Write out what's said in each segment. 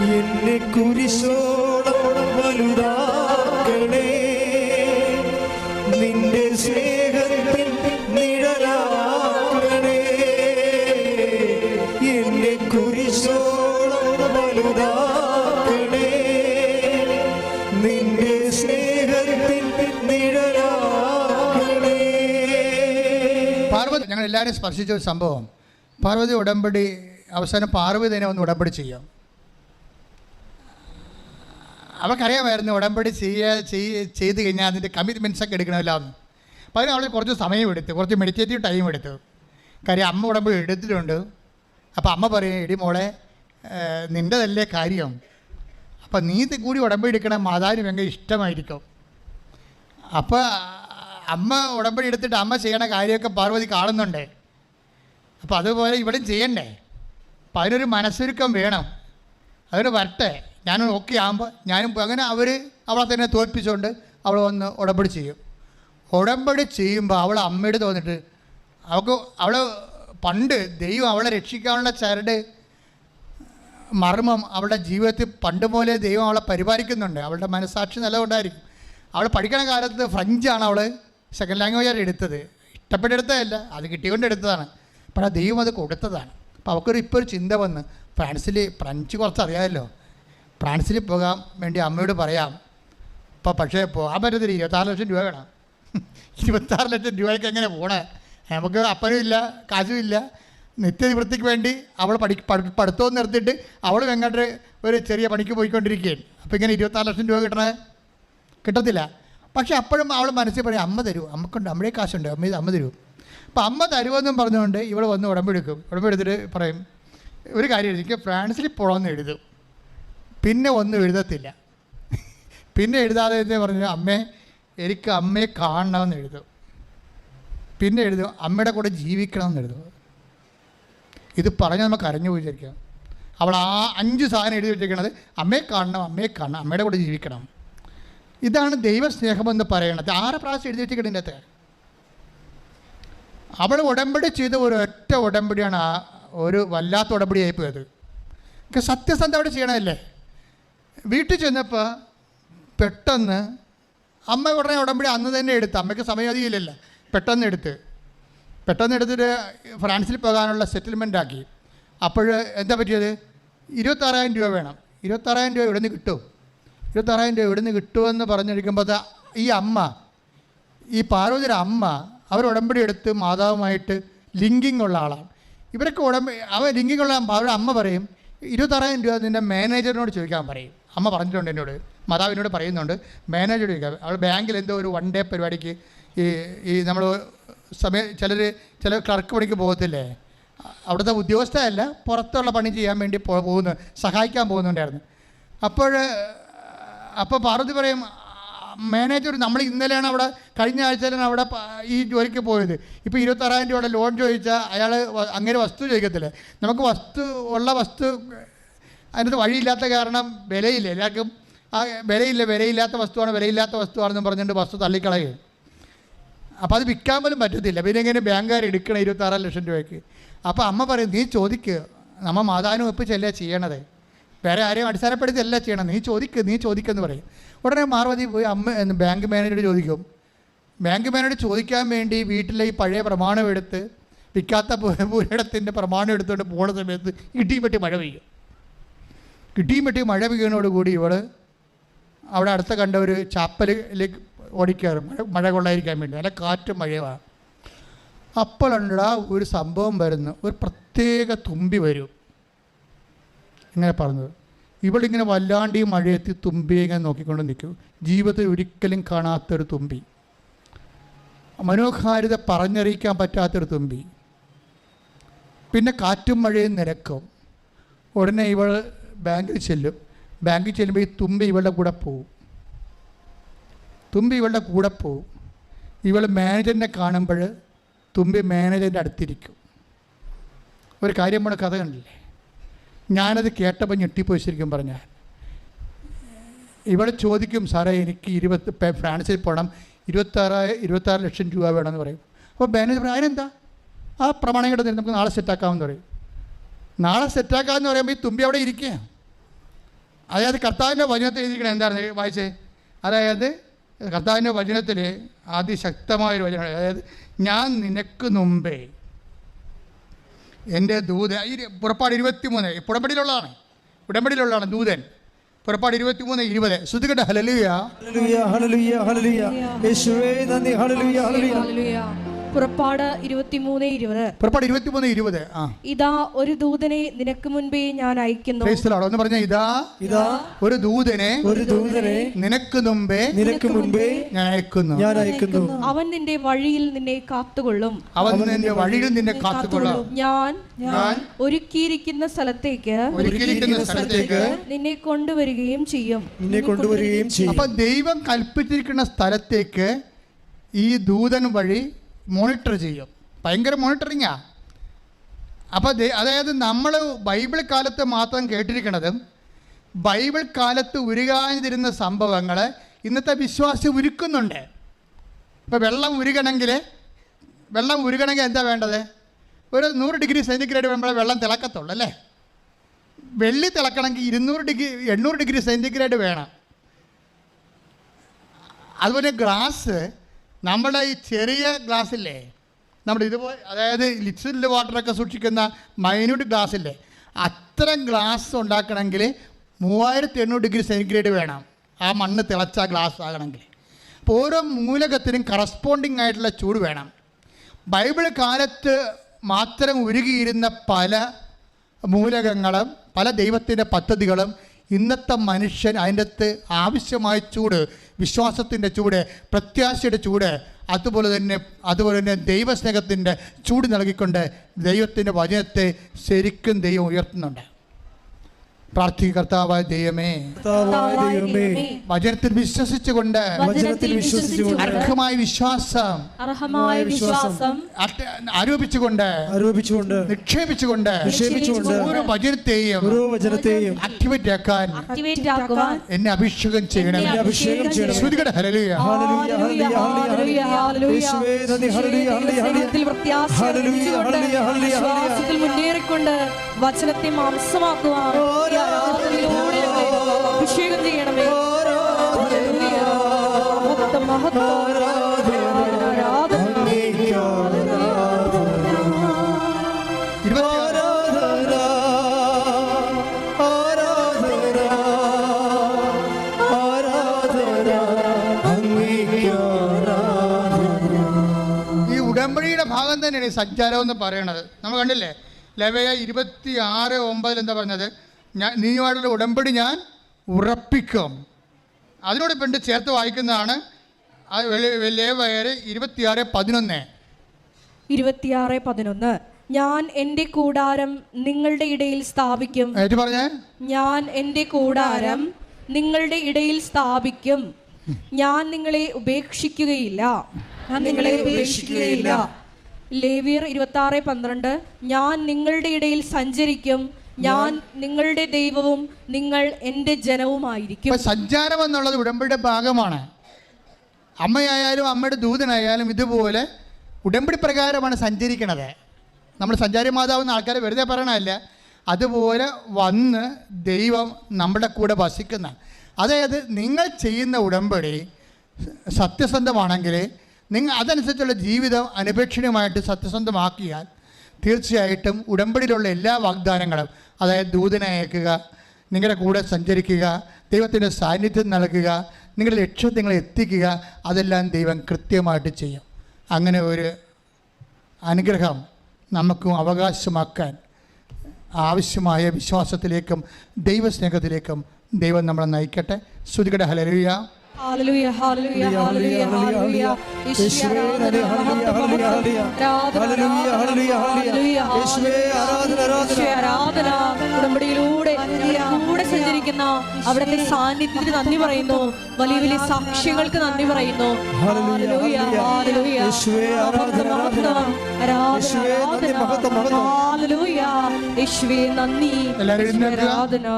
എന്നെ കുരിശോളം വലുതാക്കണേ, നിന്റെ സ്നേഹത്തിൽ നിഴലാക്കണേ. എന്നെ കുരിശോളം വലുതാക്കണേ, നിന്റെ സ്നേഹത്തിൽ നിഴലാക്കണേ. പാർവതി ഞങ്ങൾ എല്ലാവരും സ്പർശിച്ച ഒരു സംഭവം, പാർവതി ഉടമ്പടി അവസാനം പാർവതി തന്നെ ഒന്ന് ഉടമ്പടി ചെയ്യാം. അവൾക്കറിയാമായിരുന്നു ഉടമ്പടി ചെയ്ത് കഴിഞ്ഞാൽ അതിൻ്റെ കമ്മിറ്റ്മെൻറ്റ്സൊക്കെ എടുക്കണമല്ലോ എന്ന്. അപ്പോൾ അതിന് അവൾ കുറച്ച് സമയം എടുത്തു, കുറച്ച് മെഡിറ്റേറ്റീവ് ടൈം എടുത്തു. കാര്യം അമ്മ ഉടമ്പടി എടുത്തിട്ടുണ്ട്. അപ്പോൾ അമ്മ പറയും, എടി മോളെ, നിൻ്റെതല്ലേ കാര്യം, അപ്പം നീ കൂടി ഉടമ്പടി എടുക്കണം, മാതാവിന് ഭയങ്കര ഇഷ്ടമായിരിക്കും. അപ്പോൾ അമ്മ ഉടമ്പടി എടുത്തിട്ട് അമ്മ ചെയ്യണ കാര്യമൊക്കെ പാർവതി കാണുന്നുണ്ട്. അപ്പോൾ അതുപോലെ ഇവിടെയും ചെയ്യണ്ടേ. അപ്പം അതിനൊരു മനസ്സൊരുക്കം വേണം. അതിന് വരട്ടെ, ഞാൻ ഓക്കെ ആകുമ്പോൾ ഞാനും അങ്ങനെ അവളെ തന്നെ തോൽപ്പിച്ചുകൊണ്ട് അവൾ വന്ന് ഉടമ്പടി ചെയ്യും. ഉടമ്പടി ചെയ്യുമ്പോൾ അവൾ അമ്മയോട് തോന്നിട്ട് അവൾ പണ്ട് ദൈവം അവളെ രക്ഷിക്കാനുള്ള ചരട് മർമ്മം അവളുടെ ജീവിതത്തിൽ പണ്ട് പോലെ ദൈവം അവളെ പരിപാലിക്കുന്നുണ്ട്. അവളുടെ മനസ്സാക്ഷി നല്ലതുകൊണ്ടായിരിക്കും. അവൾ പഠിക്കണ കാലത്ത് ഫ്രഞ്ചാണ് അവൾ സെക്കൻഡ് ലാംഗ്വേജായിട്ട് എടുത്തത്. ഇഷ്ടപ്പെട്ടെടുത്തതല്ല, അത് കിട്ടിക്കൊണ്ട് എടുത്തതാണ്. അപ്പോൾ ദൈവം അത് കൊടുത്തതാണ്. അപ്പോൾ അവൾക്കൊരു ഇപ്പോൾ ഒരു ചിന്ത വന്ന്, ഫ്രാൻസ് കുറച്ച് അറിയാമല്ലോ, ഫ്രാൻസിൽ പോകാൻ വേണ്ടി അമ്മയോട് പറയാം. അപ്പോൾ പക്ഷേ പോകാൻ പറ്റത്തില്ല, 26 ലക്ഷം രൂപ വേണം. 26 ലക്ഷം രൂപയ്ക്ക് എങ്ങനെ പോണേ? നമുക്ക് അപ്പനും ഇല്ല, കാശും ഇല്ല. നിത്യവൃത്തിക്ക് വേണ്ടി അവൾ പഠിത്തവും നിർത്തിയിട്ട് അവൾ എങ്ങോട്ട് ഒരു ചെറിയ പണിക്ക് പോയിക്കൊണ്ടിരിക്കുകയാണ്. അപ്പോൾ ഇങ്ങനെ 26 ലക്ഷം രൂപ കിട്ടത്തില്ല. പക്ഷേ അപ്പോഴും അവൾ മനസ്സിൽ പറയും, അമ്മ തരൂ, അമ്മക്കുണ്ട്, അമ്മയുടെ കാശുണ്ട്, അമ്മ തരൂ. അപ്പോൾ അമ്മ തരുമെന്നും പറഞ്ഞുകൊണ്ട് ഇവൾ വന്ന് ഉടമ്പെടുക്കും. ഉടമ്പെടുത്തിട്ട് പറയും, ഒരു കാര്യം എനിക്ക് ഫ്രാൻസിൽ പോകണമെന്ന് എഴുതും, പിന്നെ ഒന്നും എഴുതത്തില്ല. പിന്നെ എഴുതാതെ എന്ന് പറഞ്ഞു, അമ്മേ എനിക്ക് അമ്മയെ കാണണമെന്ന് എഴുതും. പിന്നെ എഴുതും, അമ്മയുടെ കൂടെ ജീവിക്കണമെന്ന് എഴുതും. ഇത് പറഞ്ഞ് നമുക്ക് അറിഞ്ഞു വിചാരിക്കാം. അവൾ ആ 5 സാധനം എഴുതി വെച്ചിരിക്കുന്നത്, അമ്മയെ കാണണം, അമ്മയുടെ കൂടെ ജീവിക്കണം. ഇതാണ് ദൈവസ്നേഹമെന്ന് പറയണത്. 6 പ്രാവശ്യം എഴുതി വെച്ചിരിക്കുന്നതിൻ്റെ അകത്ത്. അവൾ ഉടമ്പടി ചെയ്ത ഒരൊറ്റ ഉടമ്പടിയാണ് ഒരു വല്ലാത്ത ഉടമ്പടിയായി പോയത്. സത്യസന്ധ അവിടെ ചെയ്യണമല്ലേ. വീട്ടിൽ ചെന്നപ്പോൾ പെട്ടെന്ന് അമ്മ ഉടനെ ഉടമ്പടി അന്ന് തന്നെ എടുത്ത്, അമ്മയ്ക്ക് സമയം അധികമില്ലല്ലോ, പെട്ടെന്ന് എടുത്തിട്ട് ഫ്രാൻസിൽ പോകാനുള്ള സെറ്റിൽമെൻ്റ് ആക്കി. അപ്പോൾ എന്താ പറ്റിയത്? 26,000 രൂപ വേണം. 26,000 രൂപ ഇവിടെ നിന്ന് കിട്ടും. 26,000 രൂപ ഇവിടെ നിന്ന് കിട്ടുമെന്ന് പറഞ്ഞിരിക്കുമ്പോൾ ഈ അമ്മ, ഈ പാർവതിയുടെ അമ്മ, അവർ ഉടമ്പടി എടുത്ത് മാതാവുമായിട്ട് ലിങ്കിങ് ഉള്ള ആളാണ്. ഇവരൊക്കെ ലിങ്കിങ് ഉള്ള അവരുടെ അമ്മ പറയും, 26,000 രൂപ നിൻ്റെ മാനേജറിനോട് ചോദിക്കാൻ പറയും. അമ്മ പറഞ്ഞിട്ടുണ്ട് എന്നോട്, മാതാവിനോട് പറയുന്നുണ്ട്, മാനേജർ ചോദിക്കാം. അവൾ ബാങ്കിൽ എന്തോ ഒരു 1 ഡേ പരിപാടിക്ക് ഈ നമ്മൾ ചില ക്ലർക്ക് പണിക്ക് പോകത്തില്ലേ, അവിടുത്തെ ഉദ്യോഗസ്ഥയല്ല, പുറത്തുള്ള പണി ചെയ്യാൻ വേണ്ടി സഹായിക്കാൻ പോകുന്നുണ്ടായിരുന്നു. അപ്പോൾ പാർവതി പറയും, മാനേജർ നമ്മൾ ഇന്നലെയാണ് അവിടെ, കഴിഞ്ഞ ആഴ്ചയിലാണ് അവിടെ ഈ ജോലിക്ക് പോയത്. ഇപ്പോൾ 26,000 രൂപയുടെ ലോൺ ചോദിച്ചാൽ അയാൾ അങ്ങനെ വസ്തു ചോദിക്കത്തില്ലേ. നമുക്ക് വസ്തു അതിനകത്ത് വഴിയില്ലാത്ത കാരണം വിലയില്ല, എല്ലാവർക്കും ആ വിലയില്ലാത്ത വസ്തുവാണെന്ന് പറഞ്ഞുകൊണ്ട് വസ്തു തള്ളിക്കളയുകയും. അപ്പോൾ അത് വിൽക്കാൻ പോലും പറ്റത്തില്ല. പിന്നെ എങ്ങനെ ബാങ്കുകാർ എടുക്കണം 26 ലക്ഷം രൂപയ്ക്ക്? അപ്പോൾ അമ്മ പറയും, നീ ചോദിക്കുക, നമ്മൾ മാതാവിനും ഒപ്പിച്ചല്ലേ ചെയ്യണത്, വേറെ ആരെയും അടിസ്ഥാനപ്പെടുത്തിയല്ല ചെയ്യണം, നീ ചോദിക്കെന്ന് പറയും. ഉടനെ പാർവതി പോയി ബാങ്ക് മാനേജരോട് ചോദിക്കും. ബാങ്ക് മാനേജർ ചോദിക്കാൻ വേണ്ടി വീട്ടിലെ ഈ പഴയ പ്രമാണം എടുത്ത്, വിൽക്കാത്ത പുരയിടത്തിൻ്റെ പ്രമാണം എടുത്തുകൊണ്ട് പോണ സമയത്ത് ഇടിയും വെട്ടി മഴ പെയ്യുന്നതോടുകൂടി ഇവൾ അവിടെ അടുത്ത കണ്ട ഒരു ചാപ്പലിലേക്ക് ഓടിക്കയറും, മഴ കൊള്ളാതിരിക്കാൻ വേണ്ടി. നല്ല കാറ്റും മഴയുമാണ്. അപ്പോഴുണ്ടാ ഒരു സംഭവം വരുന്നു, ഒരു പ്രത്യേക തുമ്പി വരും. ഇങ്ങനെ പറഞ്ഞത്, ഇവളിങ്ങനെ വല്ലാണ്ട് ഈ മഴയത്ത് തുമ്പിയെ ഇങ്ങനെ നോക്കിക്കൊണ്ട് നിൽക്കും. ജീവിതത്തിൽ ഒരിക്കലും കാണാത്തൊരു തുമ്പി, മനോഹാരിത പറഞ്ഞറിയിക്കാൻ പറ്റാത്തൊരു തുമ്പി. പിന്നെ കാറ്റും മഴയും നിരക്കും. ഉടനെ ഇവൾ ബാങ്കിൽ ചെല്ലുമ്പോൾ ഈ തുമ്പി ഇവളുടെ കൂടെ പോവും. ഇവൾ മാനേജറിനെ കാണുമ്പോൾ തുമ്പി മാനേജറിൻ്റെ അടുത്തിരിക്കും. ഒരു കാര്യം നമ്മുടെ കഥ കണ്ടില്ലേ, ഞാനത് കേട്ടപ്പോൾ ഞെട്ടിപ്പോയി ശരിക്കും പറഞ്ഞാൽ. ഇവിടെ ചോദിക്കും, സാറേ എനിക്ക് ഫ്രാൻസിൽ പോകണം, 26 ലക്ഷം രൂപ വേണമെന്ന് പറയും. അപ്പോൾ മാനേജർ പറയും, അതിനെന്താ, ആ പ്രമാണം ഇങ്ങോട്ട് നമുക്ക് നാളെ സെറ്റാക്കാമെന്ന് പറയും. നാളെ സെറ്റാക്കാമെന്ന് പറയുമ്പോൾ ഈ തുമ്പി അവിടെ ഇരിക്കുക. അതായത് കർത്താവിൻ്റെ വചനത്തിൽ എഴുതിയിരിക്കണം എന്താണ് വായിച്ചേ? അതായത് കർത്താവിൻ്റെ വചനത്തിൽ അതിശക്തമായൊരു വചനം, അതായത് ഞാൻ നിനക്ക് മുമ്പേ എൻ്റെ ദൂതൻ. പുറപ്പാട് 23 ഉടമ്പടിയിലുള്ളതാണ് ദൂതൻ. പുറപ്പാട് 23:20 ശ്രുതികട ഹല്ലേലൂയ ഹല്ലേലൂയ ഹല്ലേലൂയ ഹല്ലേലൂയ യേശുവേ നന്ദി ഹല്ലേലൂയ ഹല്ലേലൂയ. പുറപ്പാട് 23:20 ഇതാ ഒരു ദൂതനെ നിനക്ക് മുൻപേ ഞാൻ അയക്കുന്നു. ഒന്ന് പറഞ്ഞ ഇതാ ഒരു ദൂതനെ നിനക്ക് മുൻപേ ഞാൻ അയക്കുന്നു. അവൻ നിന്റെ വഴിയിൽ നിന്നെ കാത്തുകൊള്ളും. ഞാൻ ഒരുക്കിയിരിക്കുന്ന സ്ഥലത്തേക്ക് നിന്നെ കൊണ്ടുവരികയും ചെയ്യും. അപ്പൊ ദൈവം കൽപ്പിച്ചിരിക്കുന്ന സ്ഥലത്തേക്ക് ഈ ദൂതൻ വഴി മോണിറ്റർ ചെയ്യും. ഭയങ്കര മോണിറ്ററിങ്ങാ. അപ്പോൾ അതായത് നമ്മൾ ബൈബിൾ കാലത്ത് മാത്രം കേട്ടിരിക്കണതും ബൈബിൾ കാലത്ത് ഉരുകാതിരുന്ന സംഭവങ്ങൾ ഇന്നത്തെ വിശ്വാസി ഉരുക്കുന്നുണ്ട്. ഇപ്പോൾ വെള്ളം ഉരുകണമെങ്കിൽ എന്താ വേണ്ടത്? ഒരു 100 ഡിഗ്രി സെൻറ്റിഗ്രേഡ് വരുമ്പോഴേ വെള്ളം തിളക്കത്തുള്ളൂ അല്ലേ? വെള്ളി തിളക്കണമെങ്കിൽ 800 ഡിഗ്രി സെൻറ്റിഗ്രേഡ് വേണം. അതുപോലെ ഗ്ലാസ്, നമ്മുടെ ഈ ചെറിയ ഗ്ലാസ്സില്ലേ, നമ്മുടെ ഇതുപോലെ, അതായത് ലിക്വിഡ് വാട്ടറൊക്കെ സൂക്ഷിക്കുന്ന മൈന്യൂട്ട് ഗ്ലാസ്സില്ലേ, അത്തരം ഗ്ലാസ് ഉണ്ടാക്കണമെങ്കിൽ 3800 ഡിഗ്രി സെൻറ്റിഗ്രേഡ് വേണം ആ മണ്ണ് തിളച്ച ഗ്ലാസ് ആകണമെങ്കിൽ. അപ്പോൾ ഓരോ മൂലകത്തിനും കറസ്പോണ്ടിങ് ആയിട്ടുള്ള ചൂട് വേണം. ബൈബിൾ കാലത്ത് മാത്രം ഉരുകിയിരുന്ന പല മൂലകങ്ങളും പല ദൈവത്തിൻ്റെ പദ്ധതികളും ഇന്നത്തെ മനുഷ്യൻ അതിൻ്റെ അകത്ത് ആവശ്യമായ ചൂട്, വിശ്വാസത്തിൻ്റെ ചൂട്, പ്രത്യാശയുടെ ചൂട്, അതുപോലെ തന്നെ ദൈവസ്നേഹത്തിൻ്റെ ചൂട് നൽകിക്കൊണ്ട് ദൈവത്തിൻ്റെ വചനത്തെ ശരിക്കും ദൈവം ഉയർത്തുന്നുണ്ട്. പ്രാർത്ഥിക്കുക, കർത്താവായ ദൈവമേ, വചനത്തിൽ വിശ്വസിച്ചുകൊണ്ട് അർഹമായ വിശ്വാസം ആരോപിച്ചുകൊണ്ട് നിക്ഷേപിച്ചുകൊണ്ട് ഓരോ വചനത്തെയും ആക്ടിവേറ്റ് ആക്കാൻ എന്നെ അഭിഷേകം ചെയ്യണം. ശ്രുതികട ഹല്ലേലൂയ. മുന്നേറിക്കൊണ്ട് വചനത്തെ മാംസമാക്കുവാൻ അഭിഷേകം ചെയ്യണമേ. ഈ ഉടമ്പടിയുടെ ഭാഗം തന്നെയാണ് ഈ സഞ്ചാരം എന്ന് പറയണത്. നമ്മൾ കണ്ടില്ലേ, ലെവയ 26:9 എന്താ പറഞ്ഞത്? നീയുമായിട്ടുള്ള ഉടമ്പടി ഞാൻ ഉറപ്പിക്കും. അതിനോട് പണ്ട് ചേർത്ത് വായിക്കുന്നതാണ് ലേവ്യർ 26:11. ഞാൻ എൻ്റെ കൂടാരം നിങ്ങളുടെ ഇടയിൽ സ്ഥാപിക്കും. ഞാൻ എൻ്റെ കൂടാരം നിങ്ങളുടെ ഇടയിൽ സ്ഥാപിക്കും. ഞാൻ നിങ്ങളെ ഉപേക്ഷിക്കുകയില്ല. ലേവ്യർ 26:12. ഞാൻ നിങ്ങളുടെ ഇടയിൽ സഞ്ചരിക്കും. ഞാൻ നിങ്ങളുടെ ദൈവവും നിങ്ങൾ എൻ്റെ ജനവുമായിരിക്കും. സഞ്ചാരം എന്നുള്ളത് ഉടമ്പടിയുടെ ഭാഗമാണ്. അമ്മയായാലും അമ്മയുടെ ദൂതനായാലും ഇതുപോലെ ഉടമ്പടി പ്രകാരമാണ് സഞ്ചരിക്കണത്. നമ്മൾ സഞ്ചാരി മാതാവെന്ന ആൾക്കാരെ വെറുതെ പറയണമല്ല, അതുപോലെ വന്ന് ദൈവം നമ്മുടെ കൂടെ വസിക്കുന്ന, അതായത് നിങ്ങൾ ചെയ്യുന്ന ഉടമ്പടി സത്യസന്ധമാണെങ്കിൽ അതനുസരിച്ചുള്ള ജീവിതം അനപേക്ഷണീയമായിട്ട് സത്യസന്ധമാക്കിയാൽ തീർച്ചയായിട്ടും ഉടമ്പടിയിലുള്ള എല്ലാ വാഗ്ദാനങ്ങളും, അതായത് ദൂതനെ അയക്കുക, നിങ്ങളുടെ കൂടെ സഞ്ചരിക്കുക, ദൈവത്തിൻ്റെ സാന്നിധ്യം നൽകുക, നിങ്ങളുടെ ലക്ഷ്യത്തെ നിങ്ങൾ എത്തിക്കുക, അതെല്ലാം ദൈവം കൃത്യമായിട്ട് ചെയ്യും. അങ്ങനെ ഒരു അനുഗ്രഹം നമുക്കും അവകാശമാക്കാൻ ആവശ്യമായ വിശ്വാസത്തിലേക്കും ദൈവസ്നേഹത്തിലേക്കും ദൈവം നമ്മളെ നയിക്കട്ടെ. ശ്രുതികട hallelujah. Hallelujah hallelujah hallelujah hallelujah. യേശുവേ ആരാധന. ഉടമ്പടിയിലൂടെ കൂടെ സഞ്ചരിക്കുന്ന അവിടുത്തെ സാന്നിധ്യത്തിന് നന്ദി പറയുന്നു. വലിയ വലിയ സാക്ഷ്യങ്ങൾക്ക് നന്ദി പറയുന്നു. Hallelujah hallelujah. ഹല്ലേലൂയ. യേശുവേ നന്ദി. ആരാധന.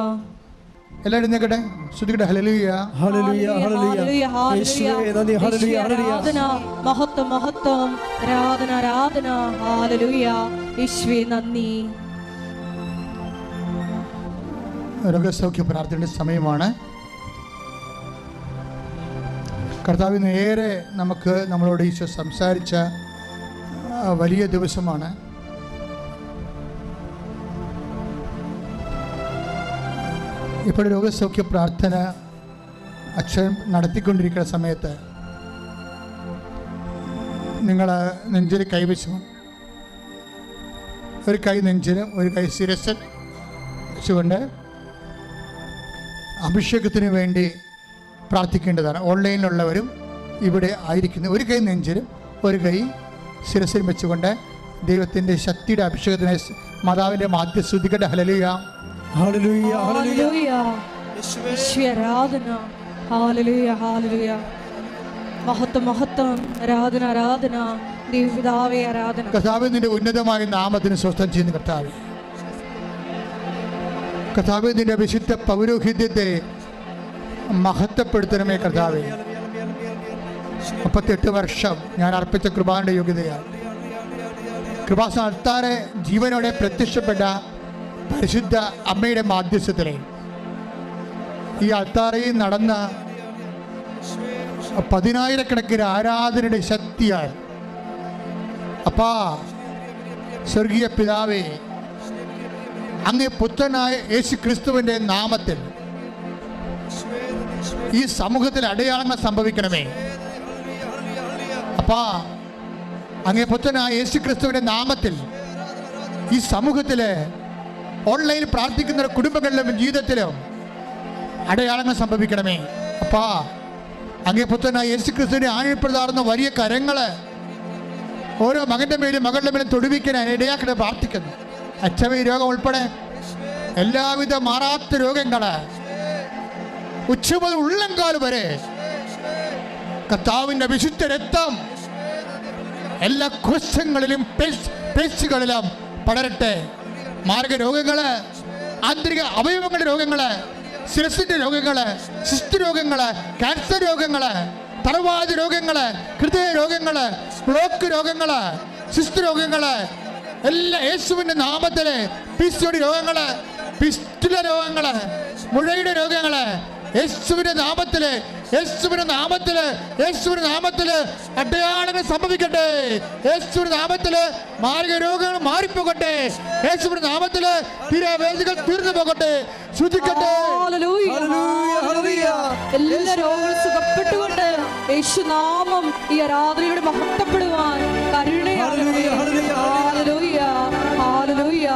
എല്ലാവരും നിൽക്കട്ടെ. ശ്രുതികട ഹല്ലേലൂയ ഹല്ലേലൂയ ഹല്ലേലൂയ. യേശുവേ നന്ദി. Hallelujah hallelujah. മഹത്വം മഹത്വം. ആരാധന ആരാധന. ഹല്ലേലൂയ. യേശുവേ നന്ദി. രോഗസൗഖ്യ പ്രാർത്ഥനയുടെ സമയമാണ്. കർത്താവിന് ഏറെ നമ്മളോട് ഈശോ സംസാരിച്ച വലിയ ദിവസമാണ്. ഇപ്പോൾ രോഗസൗഖ്യ പ്രാർത്ഥന അച്ഛൻ നടത്തിക്കൊണ്ടിരിക്കുന്ന സമയത്ത് നിങ്ങൾ നെഞ്ചിൽ കൈവച്ചു, ഒരു കൈ നെഞ്ചിലും ഒരു കൈ ശിരസിൽ വെച്ചുകൊണ്ട് അഭിഷേകത്തിന് വേണ്ടി പ്രാർത്ഥിക്കേണ്ടതാണ്. ഓൺലൈനിലുള്ളവരും ഇവിടെ ആയിരിക്കുന്നു. ഒരു കൈ നെഞ്ചിലും ഒരു കൈ ശിരസിൽ വെച്ചുകൊണ്ട് ദൈവത്തിൻ്റെ ശക്തിയുടെ അഭിഷേകത്തിന് മാതാവിൻ്റെ മാധ്യസ്തുതിക്കട്ടെ. ഹല്ലേലൂയ, ഹല്ലേലൂയ, ഹല്ലേലൂയ, യേശുവേ ആരാധന. ഹല്ലേലൂയ, ഹല്ലേലൂയ, മഹത്വം, മഹത്വം, ആരാധന, ആരാധന, ദൈവപിതാവേ ആരാധന. കർത്താവേ, നിന്റെ ഉന്നതമായ നാമത്തിന് സ്വസ്ഥം ചെയ്യുന്ന കർത്താവേ, കർത്താവേ, നിന്റെ വിശുദ്ധ പൗരോഹിത്യത്തെ മഹത്വപ്പെടുത്തണമേ കർത്താവേ. 38 വർഷം ഞാൻ അർപ്പിച്ച കൃപാന്റെ യോഗ്യതയാണ്. കൃപാസന അൾത്താരെ ജീവനോടെ പ്രത്യക്ഷപ്പെട്ട പരിശുദ്ധ അമ്മയുടെ മാധ്യസ്ഥത്തിലെ ഈ അൾത്താരയിൽ നടന്ന 10,000-കണക്കിന് ആരാധനയുടെ ശക്തിയാൽ അപ്പാ, സ്വർഗീയ പിതാവേ, അങ്ങേ പുത്രനായ യേശു ക്രിസ്തുവിൻ്റെ നാമത്തിൽ ഈ സമൂഹത്തിൽ അടയാളങ്ങൾ സംഭവിക്കണമേ അപ്പാ. അങ്ങേ പുത്രനായ യേശു ക്രിസ്തുവിൻ്റെ നാമത്തിൽ ഈ സമൂഹത്തിലെ ഓൺലൈനിൽ പ്രാർത്ഥിക്കുന്ന കുടുംബങ്ങളിലും ജീവിതത്തിലും അടയാളങ്ങൾ സംഭവിക്കണമേ അപ്പാ. അങ്ങേ പുത്രനായ യേശു ക്രിസ്തുവിനെ ആഴ്ചപ്പെടുത്താറുന്ന വലിയ കരങ്ങൾ ഓരോ മകൻ്റെ മേലും മകളുടെ മേലും തൊടുവിക്കാൻ ഇടയാക്കണേ പ്രാർത്ഥിക്കുന്നു. അച്ഛവി രോഗം ഉൾപ്പെടെ എല്ലാവിധ മാറാത്ത രോഗങ്ങൾ ഉച്ച മുതൽ ഉള്ളംകാൽ വരെ കർത്താവിൻ്റെ വിശുദ്ധ രക്തം എല്ലാ കോശങ്ങളിലും പേശികളിലും പടരട്ടെ. മാർഗരോഗങ്ങള്, ആന്തരിക അവയവങ്ങളുടെ രോഗങ്ങള്, ശിരസിന്റെ രോഗങ്ങള്, ശിശു രോഗങ്ങള്, ക്യാൻസർ രോഗങ്ങള്, തറവാതി രോഗങ്ങള്, ഹൃദയ രോഗങ്ങള്, ബ്ലോക്ക് രോഗങ്ങള്, ശിശു രോഗങ്ങള് എല്ലാ യേശുവിൻ്റെ നാമത്തില്, പിസിഒഡി രോഗങ്ങള്, പിസ്റ്റുല രോഗങ്ങള്, മുഴയുടെ രോഗങ്ങള് യേശുവിൻ്റെ നാമത്തില്, യേശുവിൻ്റെ നാമത്തില്, യേശുവിൻ്റെ നാമത്തില് അടയാളങ്ങൾ സംഭവിക്കട്ടെ. യേശുവിൻ്റെ നാമത്തില് മാർഗരോഗങ്ങൾ മാറിപ്പോകട്ടെ. യേശുവിൻ്റെ നാമത്തില് തീരാവേദികൾ തീർന്നു പോകട്ടെ. ശുചിക്കട്ടെ. എല്ലാ രോഗങ്ങളും സുഖപ്പെട്ടുകൊണ്ട് യേശുനാമം ഈ ആരാധനയോട് മഹത്വപ്പെടുവാൻ കരുണയാണ്. ഹല്ലേലൂയ, ഹല്ലേലൂയ,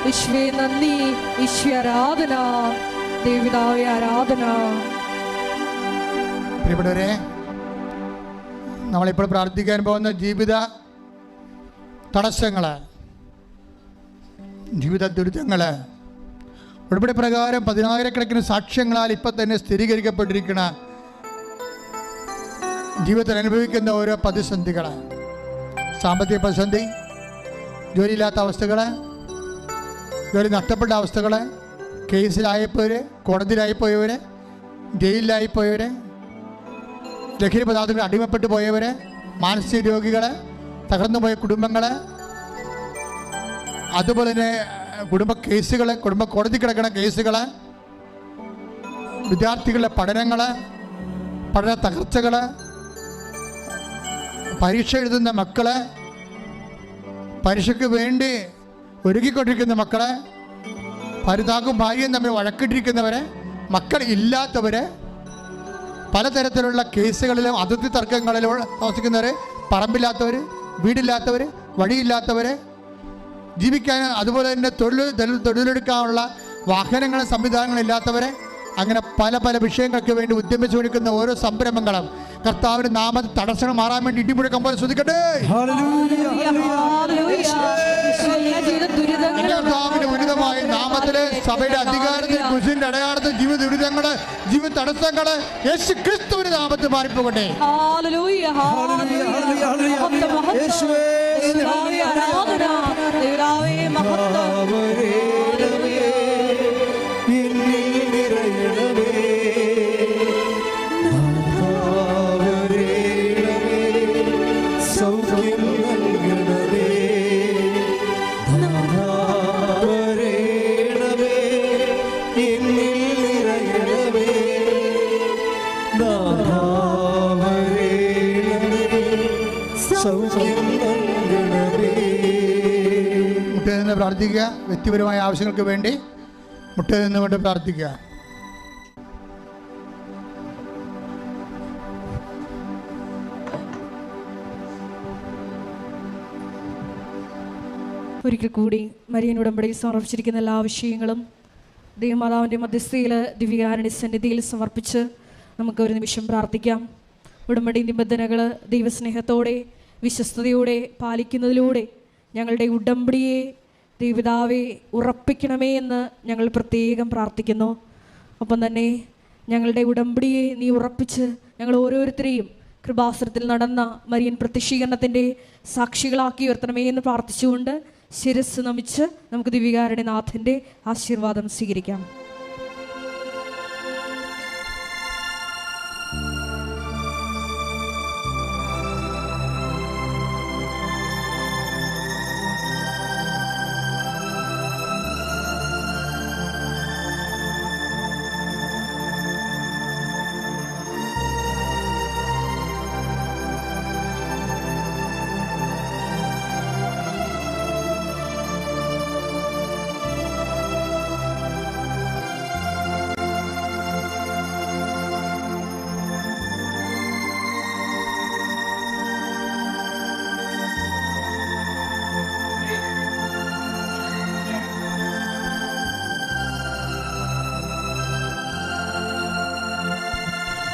യേശുവേ നന്ദി, യേശുവേ ആരാധന, ദൈവപിതാവേ ആരാധന. പ്രിയപ്പെട്ടവരെ, നമ്മളിപ്പോൾ പ്രാർത്ഥിക്കാൻ പോകുന്ന ജീവിത തടസ്സങ്ങൾ, ജീവിത ദുരിതങ്ങൾ, ഉടമ്പടി പ്രകാരം 10,000-കണക്കിന് സാക്ഷ്യങ്ങളാൽ ഇപ്പം തന്നെ സ്ഥിരീകരിക്കപ്പെട്ടിരിക്കുന്ന ജീവിതത്തിൽ അനുഭവിക്കുന്ന ഓരോ പ്രതിസന്ധികൾ, സാമ്പത്തിക പ്രതിസന്ധി, ജോലിയില്ലാത്ത അവസ്ഥകൾ, ജോലി നഷ്ടപ്പെട്ട അവസ്ഥകൾ, കേസിലായിപ്പോയവർ, കോടതിയിലായിപ്പോയവർ, ജയിലിലായിപ്പോയവർ, ലഹരി പദാർത്ഥങ്ങൾ അടിമപ്പെട്ടു പോയവർ, മാനസിക രോഗികൾ, തകർന്നുപോയ കുടുംബങ്ങൾ, അതുപോലെ തന്നെ കുടുംബ കേസുകൾ, കുടുംബ കോടതി കിടക്കുന്ന കേസുകൾ, വിദ്യാർത്ഥികളുടെ പഠനങ്ങൾ, പഠന തകർച്ചകൾ, പരീക്ഷ എഴുതുന്ന മക്കൾ, പരീക്ഷയ്ക്ക് വേണ്ടി ഒരുക്കിക്കൊണ്ടിരിക്കുന്ന മക്കൾ, ഭർത്താവും ഭാര്യയും തമ്മിൽ വഴക്കിട്ടിരിക്കുന്നവർ, മക്കൾ ഇല്ലാത്തവർ, പലതരത്തിലുള്ള കേസുകളിലും അതിർത്തി തർക്കങ്ങളിലും താമസിക്കുന്നവർ, പറമ്പില്ലാത്തവർ, വീടില്ലാത്തവർ, വഴിയില്ലാത്തവർ, ജീവിക്കാൻ അതുപോലെ തന്നെ തൊഴിലെടുക്കാനുള്ള വാഹനങ്ങളും സംവിധാനങ്ങളില്ലാത്തവരെ, അങ്ങനെ പല പല വിഷയങ്ങൾക്ക് വേണ്ടി ഉദ്യമിച്ചു കൊടുക്കുന്ന ഓരോ സംരംഭങ്ങളും കർത്താവിന്റെ നാമത്തിൽ തടസ്സങ്ങൾ മാറാൻ വേണ്ടി ഇടിമുഴക്കം പോലെ ശ്രദ്ധിക്കട്ടെ. കർത്താവിന്റെ ഉന്നതമായ നാമത്തില് സഭയുടെ അധികാരത്തിൽ കുരിശിന്റെ അടയാളത്തിൽ ജീവിത ദുരിതങ്ങള്, ജീവിത തടസ്സങ്ങള് യേശു ക്രിസ്തുവിന്റെ നാമത്തിൽ മാറിപ്പോകട്ടെ. in സൗഖ്യം നൽകണമേ. മുട്ട നിന്ന് പ്രാർത്ഥിക്കുക. വ്യക്തിപരമായ ആവശ്യങ്ങൾക്ക് വേണ്ടി മുട്ട നിന്നുകൊണ്ട് പ്രാർത്ഥിക്കുക. ഒരിക്കൽ കൂടി മരിയൻ ഉടമ്പടി സമർപ്പിച്ചിരിക്കുന്ന എല്ലാ വിഷയങ്ങളും ദൈവമാതാവിൻ്റെ മധ്യസ്ഥയിൽ ദിവ്യകാരുണ്യ സന്നിധിയിൽ സമർപ്പിച്ച് നമുക്ക് ഒരു നിമിഷം പ്രാർത്ഥിക്കാം. ഉടമ്പടി നിബന്ധനകൾ ദൈവസ്നേഹത്തോടെ വിശ്വസ്തയോടെ പാലിക്കുന്നതിലൂടെ ഞങ്ങളുടെ ഉടമ്പടിയെ ദൈവപിതാവേ ഉറപ്പിക്കണമേ എന്ന് ഞങ്ങൾ പ്രത്യേകം പ്രാർത്ഥിക്കുന്നു. ഒപ്പം തന്നെ ഞങ്ങളുടെ ഉടമ്പടിയെ നീ ഉറപ്പിച്ച് ഞങ്ങൾ ഓരോരുത്തരെയും കൃപാസനത്തിൽ നടന്ന മരിയൻ പ്രത്യക്ഷീകരണത്തിൻ്റെ സാക്ഷികളാക്കി ഉയർത്തണമേ എന്ന് പ്രാർത്ഥിച്ചുകൊണ്ട് ശിരസ് നമിച്ച് നമുക്ക് ദിവ്യകാരുണ്യനാഥൻ്റെ ആശീർവാദം സ്വീകരിക്കാം.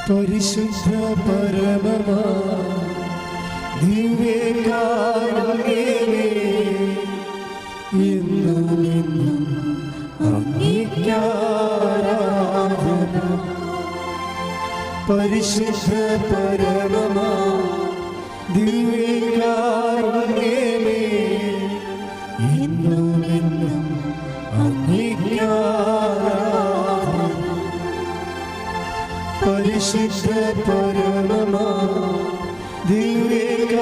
പരിശുദ്ധ പരമമാ ദിവ്യകാരുണ്യമേ, എന്നും എന്നും അങ്ങേയ്ക്കാരാധന. പരിശുദ്ധ പരമമാ ദിവ്യകാരുണ്യമേ, എന്നും എന്നും അങ്ങേയ്ക്കാരാധന. പരിശുദ്ധ പരമമാ ദിവ്യകാരുണ്യമേ,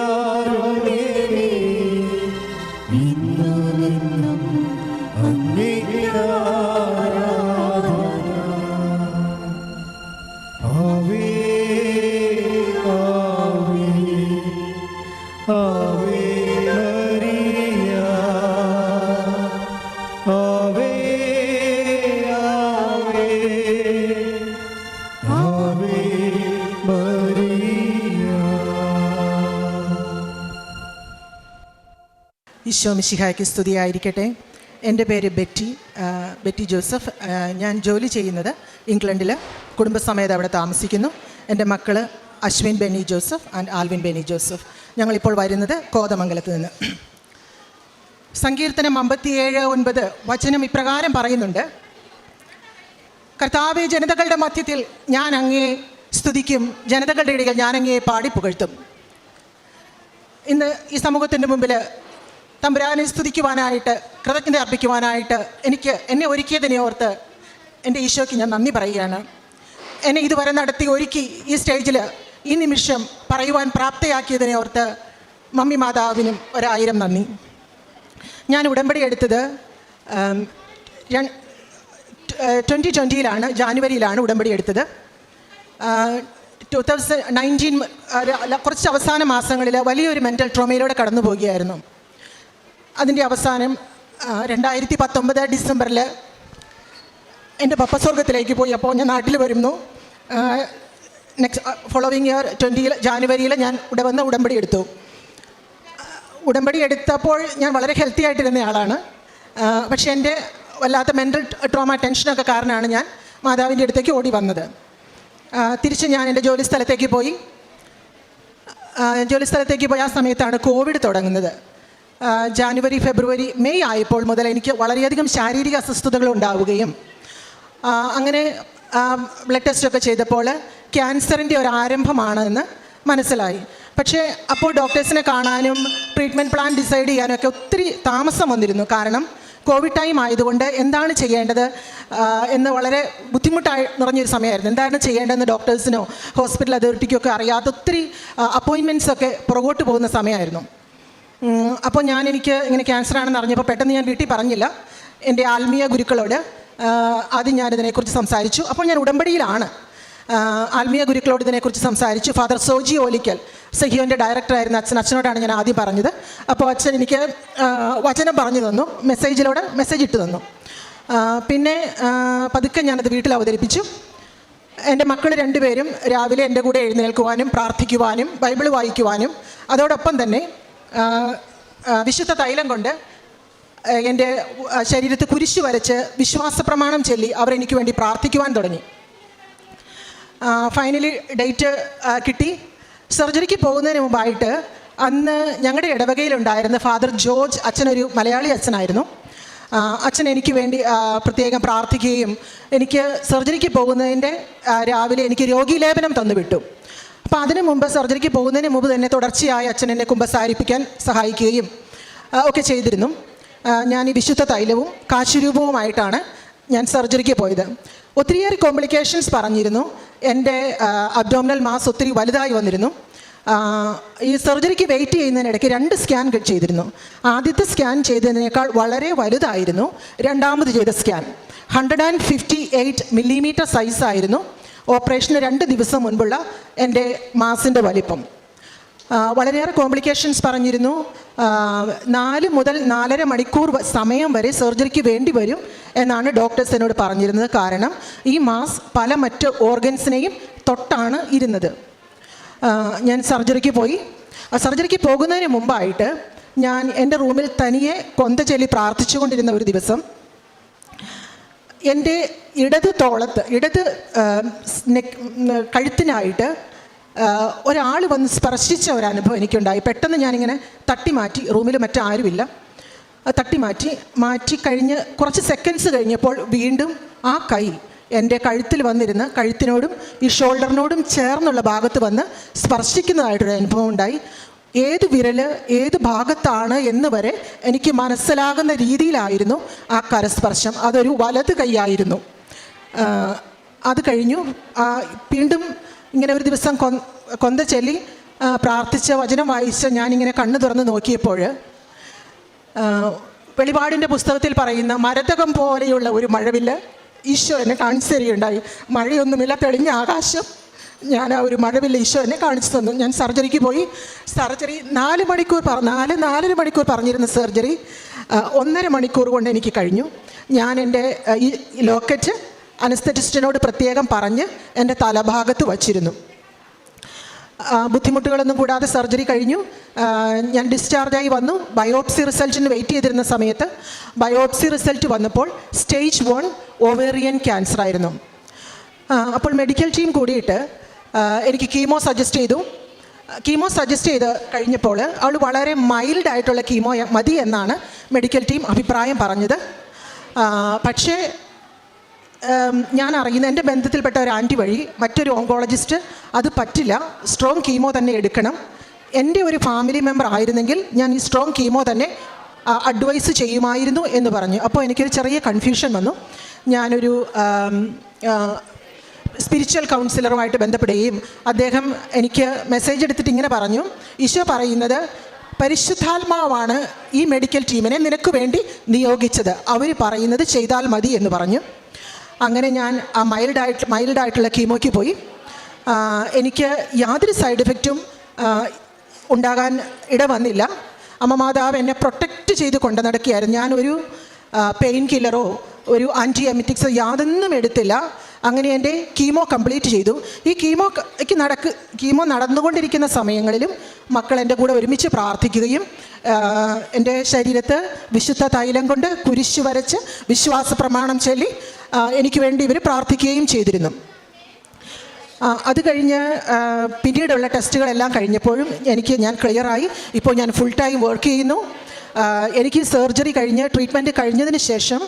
ഇന്നും എന്നും അങ്ങേയ്ക്കാരാധന. ആവേ ആവേ ആവേ മരിയ, ആവേ ആവേ ആവേ മരിയ. ഈശോ മിശിഹായ്ക്ക് സ്തുതിയായിരിക്കട്ടെ. എൻ്റെ പേര് ബെറ്റി ജോസഫ്. ഞാൻ ജോലി ചെയ്യുന്നത് ഇംഗ്ലണ്ടിൽ, കുടുംബസമേതം അവിടെ താമസിക്കുന്നു. എൻ്റെ മക്കൾ Ashwin Benny Joseph and Alvin Benny Joseph. ഞങ്ങളിപ്പോൾ വരുന്നത് കോതമംഗലത്ത് നിന്ന്. സങ്കീർത്തനം 57:9 വചനം ഇപ്രകാരം പറയുന്നുണ്ട്: കർത്താവേ, ജനതകളുടെ മധ്യത്തിൽ ഞാൻ അങ്ങയെ സ്തുതിക്കും, ജനതകളുടെ ഇടയിൽ ഞാൻ അങ്ങയെ പാടിപ്പുകഴ്ത്തും. ഇന്ന് ഈ സമൂഹത്തിൻ്റെ മുമ്പിൽ തമ്പുരാനെ സ്തുതിക്കുവാനായിട്ട്, കൃതജ്ഞത അർപ്പിക്കുവാനായിട്ട് എന്നെ ഒരുക്കിയതിനെ ഓർത്ത് എൻ്റെ ഈശോയ്ക്ക് ഞാൻ നന്ദി പറയുകയാണ്. എന്നെ ഇതുവരെ നടത്തി ഒരുക്കി ഈ സ്റ്റേജിൽ ഈ നിമിഷം പറയുവാൻ പ്രാപ്തയാക്കിയതിനെ ഓർത്ത് മമ്മി മാതാവിനും 1000 നന്ദി. ഞാൻ ഉടമ്പടി എടുത്തത് 2020 ജാനുവരിയിലാണ് ഉടമ്പടി എടുത്തത്. 2019 കുറച്ച് അവസാന മാസങ്ങളിൽ വലിയൊരു മെൻ്റൽ ട്രോമയിലൂടെ കടന്നു പോവുകയായിരുന്നു. അതിൻ്റെ അവസാനം 2019 ഡിസംബറിൽ എൻ്റെ പപ്പ സ്വർഗത്തിലേക്ക് പോയി. അപ്പോൾ ഞാൻ നാട്ടിൽ വരുന്നു. ഫോളോവിങ് ഇയർ 20 ജാനുവരിയിൽ ഞാൻ ഇവിടെ വന്ന് ഉടമ്പടി എടുത്തു. ഉടമ്പടി എടുത്തപ്പോൾ ഞാൻ വളരെ ഹെൽത്തി ആയിട്ടിരുന്ന ആളാണ്. പക്ഷേ എൻ്റെ വല്ലാത്ത മെൻ്റൽ ട്രോമ ടെൻഷനൊക്കെ കാരണമാണ് ഞാൻ മാതാവിൻ്റെ അടുത്തേക്ക് ഓടി വന്നത്. തിരിച്ച് ഞാൻ എൻ്റെ ജോലി സ്ഥലത്തേക്ക് പോയി. ആ സമയത്താണ് കോവിഡ് തുടങ്ങുന്നത്. ജാനുവരി, ഫെബ്രുവരി, മെയ് ആയപ്പോൾ മുതൽ എനിക്ക് വളരെയധികം ശാരീരിക അസ്വസ്ഥതകൾ ഉണ്ടാവുകയും അങ്ങനെ ബ്ലഡ് ടെസ്റ്റൊക്കെ ചെയ്തപ്പോൾ ക്യാൻസറിൻ്റെ ഒരു ആരംഭമാണെന്ന് മനസ്സിലായി. പക്ഷേ അപ്പോൾ ഡോക്ടേഴ്സിനെ കാണാനും ട്രീറ്റ്മെൻറ്റ് പ്ലാൻ ഡിസൈഡ് ചെയ്യാനൊക്കെ ഒത്തിരി താമസം വന്നിരുന്നു. കാരണം കോവിഡ് ടൈം ആയതുകൊണ്ട് എന്താണ് ചെയ്യേണ്ടത് എന്ന് വളരെ ബുദ്ധിമുട്ടായി നിറഞ്ഞൊരു സമയമായിരുന്നു. എന്താണ് ചെയ്യേണ്ടതെന്ന് ഡോക്ടേഴ്സിനോ ഹോസ്പിറ്റൽ അതോറിറ്റിക്കൊക്കെ അറിയാത്ത ഒത്തിരി അപ്പോയിൻമെൻറ്റ്സൊക്കെ പുറകോട്ട് പോകുന്ന സമയമായിരുന്നു. അപ്പോൾ എനിക്ക് ഇങ്ങനെ ക്യാൻസർ ആണെന്ന് അറിഞ്ഞപ്പോൾ പെട്ടെന്ന് ഞാൻ വീട്ടിൽ പറഞ്ഞില്ല. എൻ്റെ ആത്മീയ ഗുരുക്കളോട് ആദ്യം ഞാനിതിനെക്കുറിച്ച് സംസാരിച്ചു. അപ്പോൾ ഞാൻ ഉടമ്പടിയിലാണ്. ആത്മീയ ഗുരുക്കളോട് ഇതിനെക്കുറിച്ച് സംസാരിച്ചു. ഫാദർ സോജി ഓലിക്കൽ സഹിയോൻ്റെ ഡയറക്ടറായിരുന്ന അച്ഛനോടാണ് ഞാൻ ആദ്യം പറഞ്ഞത്. അപ്പോൾ അച്ഛൻ എനിക്ക് വചനം പറഞ്ഞു തന്നു, മെസ്സേജ് ഇട്ട് തന്നു. പിന്നെ പതുക്കെ ഞാനത് വീട്ടിൽ അവതരിപ്പിച്ചു. എൻ്റെ മക്കൾ രണ്ടുപേരും രാവിലെ എൻ്റെ കൂടെ എഴുന്നേൽക്കുവാനും പ്രാർത്ഥിക്കുവാനും ബൈബിൾ വായിക്കുവാനും അതോടൊപ്പം തന്നെ വിശുദ്ധ തൈലം കൊണ്ട് എൻ്റെ ശരീരത്തിൽ കുരിശ് വരച്ച് വിശ്വാസ പ്രമാണം ചൊല്ലി അവരെനിക്ക് വേണ്ടി പ്രാർത്ഥിക്കുവാൻ തുടങ്ങി. ഫൈനലി ഡേറ്റ് കിട്ടി. സർജറിക്ക് പോകുന്നതിന് മുമ്പായിട്ട് അന്ന് ഞങ്ങളുടെ ഇടവകയിലുണ്ടായിരുന്ന ഫാദർ ജോർജ് അച്ഛനൊരു മലയാളി അച്ഛനായിരുന്നു. അച്ഛൻ എനിക്ക് വേണ്ടി പ്രത്യേകം പ്രാർത്ഥിക്കുകയും എനിക്ക് സർജറിക്ക് പോകുന്നതിൻ്റെ രാവിലെ എനിക്ക് രോഗീലേപനം തന്നു വിട്ടു. അപ്പോൾ അതിനു മുമ്പ് സർജറിക്ക് പോകുന്നതിന് മുമ്പ് തന്നെ തുടർച്ചയായി അച്ഛൻ എന്നെ കുമ്പസാരിപ്പിക്കാൻ സഹായിക്കുകയും ഒക്കെ ചെയ്തിരുന്നു. ഞാൻ ഈ വിശുദ്ധ തൈലവും കാശുരൂപവുമായിട്ടാണ് ഞാൻ സർജറിക്ക് പോയത്. ഒത്തിരിയേറെ കോംപ്ലിക്കേഷൻസ് പറഞ്ഞിരുന്നു. എൻ്റെ അബ്ഡോമിനൽ മാസ് ഒത്തിരി വലുതായി വന്നിരുന്നു. ഈ സർജറിക്ക് വെയിറ്റ് ചെയ്യുന്നതിനിടയ്ക്ക് 2 സ്കാൻ ചെയ്തിരുന്നു. ആദ്യത്തെ സ്കാൻ ചെയ്തതിനേക്കാൾ വളരെ വലുതായിരുന്നു രണ്ടാമത് ചെയ്ത സ്കാൻ. 158 മില്ലിമീറ്റർ സൈസായിരുന്നു ഓപ്പറേഷന് 2 ദിവസം മുൻപുള്ള എൻ്റെ മാസിൻ്റെ വലിപ്പം. വളരെയേറെ കോംപ്ലിക്കേഷൻസ് പറഞ്ഞിരുന്നു. 4 മുതൽ 4.5 മണിക്കൂർ സമയം വരെ സർജറിക്ക് വേണ്ടി വരും എന്നാണ് ഡോക്ടേഴ്സ് എന്നോട് പറഞ്ഞിരുന്നത്. കാരണം ഈ മാസ് പല മറ്റ് ഓർഗൻസിനെയും തൊട്ടാണ് ഇരുന്നത്. ഞാൻ സർജറിക്ക് പോയി. സർജറിക്ക് പോകുന്നതിന് മുമ്പായിട്ട് ഞാൻ എൻ്റെ റൂമിൽ തനിയെ കൊന്ത ചൊല്ലി പ്രാർത്ഥിച്ചുകൊണ്ടിരുന്ന ഒരു ദിവസം എൻ്റെ ഇടത് കഴുത്തിനായിട്ട് ഒരാൾ വന്ന് സ്പർശിച്ച ഒരനുഭവം എനിക്കുണ്ടായി. പെട്ടെന്ന് ഞാനിങ്ങനെ തട്ടിമാറ്റി, റൂമിൽ മറ്റാരുമില്ല, മാറ്റി കഴിഞ്ഞ് കുറച്ച് സെക്കൻഡ്സ് കഴിഞ്ഞപ്പോൾ വീണ്ടും ആ കൈ എൻ്റെ കഴുത്തിൽ വന്നിരുന്ന് കഴുത്തിനോടും ഈ ഷോൾഡറിനോടും ചേർന്നുള്ള ഭാഗത്ത് വന്ന് സ്പർശിക്കുന്നതായിട്ടൊരു അനുഭവം ഉണ്ടായി. ഏത് വിരൽ ഏത് ഭാഗത്താണ് എന്ന് വരെ എനിക്ക് മനസ്സിലാകുന്ന രീതിയിലായിരുന്നു ആ കരസ്പർശം. അതൊരു വലത് കൈയായിരുന്നു. അത് കഴിഞ്ഞു വീണ്ടും ഇങ്ങനെ ഒരു ദിവസം കൊന്ത ചൊല്ലി പ്രാർത്ഥിച്ച് വചനം വായിച്ച് ഞാനിങ്ങനെ കണ്ണു തുറന്ന് നോക്കിയപ്പോൾ വെളിപാടിൻ്റെ പുസ്തകത്തിൽ പറയുന്ന മരതകം പോലെയുള്ള ഒരു മഴവില്ല് ഈശോ എന്നെ കാണിച്ചു തരികയുണ്ടായി. മഴയൊന്നുമില്ല, തെളിഞ്ഞ ആകാശം. ഞാൻ ആ ഒരു മഴവില്ല് ഈശോ എന്നെ കാണിച്ചു തന്നു. ഞാൻ സർജറിക്ക് പോയി. സർജറി 4 മണിക്കൂർ 4.5 മണിക്കൂർ പറഞ്ഞിരുന്ന സർജറി 1.5 മണിക്കൂർ കൊണ്ട് എനിക്ക് കഴിഞ്ഞു. ഞാൻ എൻ്റെ ഈ ലോക്കറ്റ് അനസ്തറ്റിസ്റ്റിനോട് പ്രത്യേകം പറഞ്ഞ് എൻ്റെ തലഭാഗത്ത് വച്ചിരുന്നു. ബുദ്ധിമുട്ടുകളൊന്നും കൂടാതെ സർജറി കഴിഞ്ഞു. ഞാൻ ഡിസ്ചാർജായി വന്നു. ബയോപ്സി റിസൾട്ടിന് വെയിറ്റ് ചെയ്തിരുന്ന സമയത്ത് ബയോപ്സി റിസൾട്ട് വന്നപ്പോൾ സ്റ്റേജ് 1 ഓവേറിയൻ ക്യാൻസർ ആയിരുന്നു. അപ്പോൾ മെഡിക്കൽ ടീം കൂടിയിട്ട് എനിക്ക് കീമോ സജസ്റ്റ് ചെയ്ത് കഴിഞ്ഞപ്പോൾ അവൾ വളരെ മൈൽഡായിട്ടുള്ള കീമോ മതി എന്നാണ് മെഡിക്കൽ ടീം അഭിപ്രായം പറഞ്ഞത്. പക്ഷേ ഞാൻ അറിയുന്ന എൻ്റെ ബന്ധത്തിൽപ്പെട്ട ഒരു ആൻറ്റി വഴി മറ്റൊരു ഓങ്കോളജിസ്റ്റ് അത് പറ്റില്ല, സ്ട്രോങ് കീമോ തന്നെ എടുക്കണം. എൻ്റെ ഒരു ഫാമിലി മെമ്പർ ആയിരുന്നെങ്കിൽ ഞാൻ ഈ സ്ട്രോങ് കീമോ തന്നെ അഡ്വൈസ് ചെയ്യുമായിരുന്നു എന്ന് പറഞ്ഞു. അപ്പോൾ എനിക്കൊരു ചെറിയ കൺഫ്യൂഷൻ വന്നു. ഞാനൊരു സ്പിരിച്വൽ കൗൺസിലറുമായിട്ട് ബന്ധപ്പെടുകയും അദ്ദേഹം എനിക്ക് മെസ്സേജ് എടുത്തിട്ട് ഇങ്ങനെ പറഞ്ഞു, ഈശോ പറയുന്നത് പരിശുദ്ധാത്മാവാണ് ഈ മെഡിക്കൽ ടീമിനെ നിനക്ക് വേണ്ടി നിയോഗിച്ചത്, അവർ പറയുന്നത് ചെയ്താൽ മതി എന്ന് പറഞ്ഞു. അങ്ങനെ ഞാൻ ആ മൈൽഡായിട്ടുള്ള കീമോയ്ക്ക് പോയി. എനിക്ക് യാതൊരു സൈഡ് എഫക്റ്റും ഉണ്ടാകാൻ ഇടവന്നില്ല. അമ്മ മാതാവ് എന്നെ പ്രൊട്ടക്റ്റ് ചെയ്ത് കൊണ്ട് നടക്കുകയായിരുന്നു. ഞാനൊരു പെയിൻ കില്ലറോ ഒരു ആൻറ്റി എമിറ്റിക്സോ യാതൊന്നും എടുത്തില്ല. അങ്ങനെ എൻ്റെ കീമോ കംപ്ലീറ്റ് ചെയ്തു. ഈ കീമോ നടന്നുകൊണ്ടിരിക്കുന്ന സമയങ്ങളിലും മക്കൾ എൻ്റെ കൂടെ ഒരുമിച്ച് പ്രാർത്ഥിക്കുകയും എൻ്റെ ശരീരത്ത് വിശുദ്ധ തൈലം കൊണ്ട് കുരിശ് വരച്ച് വിശ്വാസ പ്രമാണം ചൊല്ലി എനിക്ക് വേണ്ടി ഇവർ പ്രാർത്ഥിക്കുകയും ചെയ്തിരുന്നു. അത് കഴിഞ്ഞ് പിന്നീടുള്ള ടെസ്റ്റുകളെല്ലാം കഴിഞ്ഞപ്പോഴും ഞാൻ ക്ലിയറായി. ഇപ്പോൾ ഞാൻ ഫുൾ ടൈം വർക്ക് ചെയ്യുന്നു. എനിക്ക് സർജറി കഴിഞ്ഞ് ട്രീറ്റ്മെൻറ്റ് കഴിഞ്ഞതിന് ശേഷം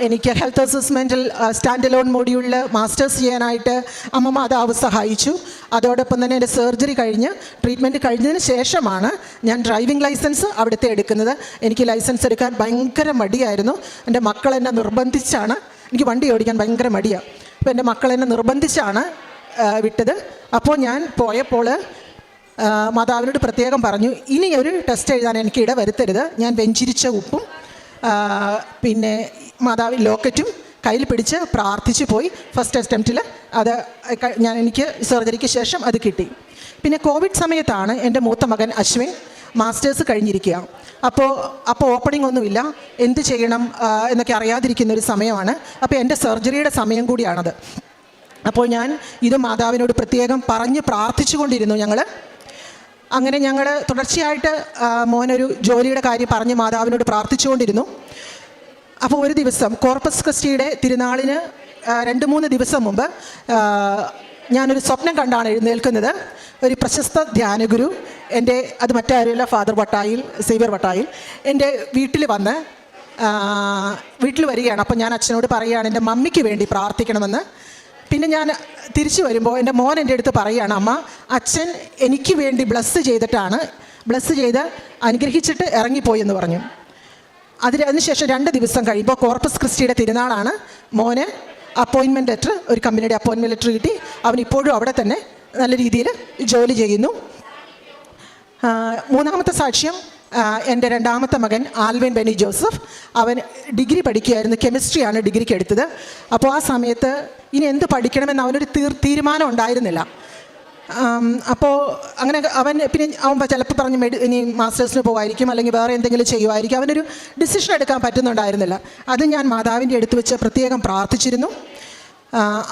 എനിക്ക് ഹെൽത്ത് അസസ്മെൻറ്റിൽ സ്റ്റാൻഡ് അലോൺ മോഡ്യൂളിൽ മാസ്റ്റേഴ്സ് ചെയ്യാനായിട്ട് അമ്മ മാതാവ് സഹായിച്ചു. അതോടൊപ്പം തന്നെ എൻ്റെ സർജറി കഴിഞ്ഞ് ട്രീറ്റ്മെൻറ്റ് കഴിഞ്ഞതിന് ശേഷമാണ് ഞാൻ ഡ്രൈവിംഗ് ലൈസൻസ് അവിടുത്തെ എടുക്കുന്നത്. എനിക്ക് ലൈസൻസ് എടുക്കാൻ ഭയങ്കര മടിയായിരുന്നു. എൻ്റെ മക്കൾ എന്നെ നിർബന്ധിച്ചാണ്, എനിക്ക് വണ്ടി ഓടിക്കാൻ ഭയങ്കര മടിയാണ്, അപ്പോൾ എൻ്റെ മക്കൾ എന്നെ നിർബന്ധിച്ചാണ് വിട്ടത്. അപ്പോൾ ഞാൻ പോയപ്പോൾ മാതാവിനോട് പ്രത്യേകം പറഞ്ഞു, ഇനി ഒരു ടെസ്റ്റ് എഴുതാൻ എനിക്ക് ഇട വരുത്തരുത്. ഞാൻ വെഞ്ചിരിച്ച ഉപ്പും പിന്നെ മാതാവിൻ ലോക്കറ്റും കയ്യിൽ പിടിച്ച് പ്രാർത്ഥിച്ചു പോയി. ഫസ്റ്റ് അറ്റംപ്റ്റിൽ അത് എനിക്ക് സർജറിക്ക് ശേഷം അത് കിട്ടി. പിന്നെ കോവിഡ് സമയത്താണ് എൻ്റെ മൂത്ത മകൻ അശ്വിൻ മാസ്റ്റേഴ്സ് കഴിഞ്ഞിരിക്കുക. അപ്പോൾ ഓപ്പണിംഗ് ഒന്നുമില്ല, എന്ത് ചെയ്യണം എന്നൊക്കെ അറിയാതിരിക്കുന്ന ഒരു സമയമാണ്. അപ്പോൾ എൻ്റെ സർജറിയുടെ സമയം കൂടിയാണത്. അപ്പോൾ ഞാൻ ഇത് മാതാവിനോട് പ്രത്യേകം പറഞ്ഞ് പ്രാർത്ഥിച്ചു കൊണ്ടിരുന്നു. അങ്ങനെ ഞങ്ങൾ തുടർച്ചയായിട്ട് മോനൊരു ജോലിയുടെ കാര്യം പറഞ്ഞ് മാതാവിനോട് പ്രാർത്ഥിച്ചുകൊണ്ടിരുന്നു. അപ്പോൾ ഒരു ദിവസം കോർപ്പസ് ക്രിസ്റ്റിയുടെ തിരുനാളിന് 2-3 ദിവസം മുമ്പ് ഞാനൊരു സ്വപ്നം കണ്ടാണ് എഴുന്നേൽക്കുന്നത്. ഒരു പ്രശസ്ത ധ്യാനഗുരു അത് മറ്റാരുമല്ല, ഫാദർ വട്ടായിൽ, സേവ്യർ വട്ടായിൽ എൻ്റെ വീട്ടിൽ വരികയാണ്. അപ്പോൾ ഞാൻ അച്ഛനോട് പറയുകയാണ് എൻ്റെ മമ്മിക്ക് വേണ്ടി പ്രാർത്ഥിക്കണമെന്ന്. പിന്നെ ഞാൻ തിരിച്ചു വരുമ്പോൾ എൻ്റെ മോൻ എൻ്റെ അടുത്ത് പറയുകയാണ്, അമ്മ അച്ഛൻ എനിക്ക് വേണ്ടി ബ്ലസ് ചെയ്ത് അനുഗ്രഹിച്ചിട്ട് ഇറങ്ങിപ്പോയി എന്ന് പറഞ്ഞു. അതിനുശേഷം 2 ദിവസം കഴിയുമ്പോൾ കോർപ്പസ് ക്രിസ്റ്റിയുടെ തിരുനാളാണ്. മോന് അപ്പോയിൻമെൻറ്റ് ലെറ്റർ, ഒരു കമ്പനിയുടെ അപ്പോയിൻമെൻറ്റ് ലെറ്റർ കിട്ടി. അവൻ ഇപ്പോഴും അവിടെ തന്നെ നല്ല രീതിയിൽ ജോലി ചെയ്യുന്നു. 3-ാമത്തെ സാക്ഷ്യം എൻ്റെ 2ാമത്തെ മകൻ ആൽവിൻ ബെനി ജോസഫ്. അവൻ ഡിഗ്രി പഠിക്കുകയായിരുന്നു, കെമിസ്ട്രിയാണ് ഡിഗ്രിക്ക് എടുത്തത്. അപ്പോൾ ആ സമയത്ത് ഇനി എന്ത് പഠിക്കണമെന്ന് അവനൊരു തീരുമാനം ഉണ്ടായിരുന്നില്ല. അപ്പോൾ അങ്ങനെ അവൻ ചിലപ്പോൾ പറഞ്ഞു ഇനി മാസ്റ്റേഴ്സിന് പോകുമായിരിക്കും, അല്ലെങ്കിൽ വേറെ എന്തെങ്കിലും ചെയ്യുമായിരിക്കും. അവനൊരു ഡിസിഷൻ എടുക്കാൻ പറ്റുന്നുണ്ടായിരുന്നില്ല. അത് ഞാൻ മാതാവിൻ്റെ അടുത്ത് വെച്ച് പ്രത്യേകം പ്രാർത്ഥിച്ചിരുന്നു.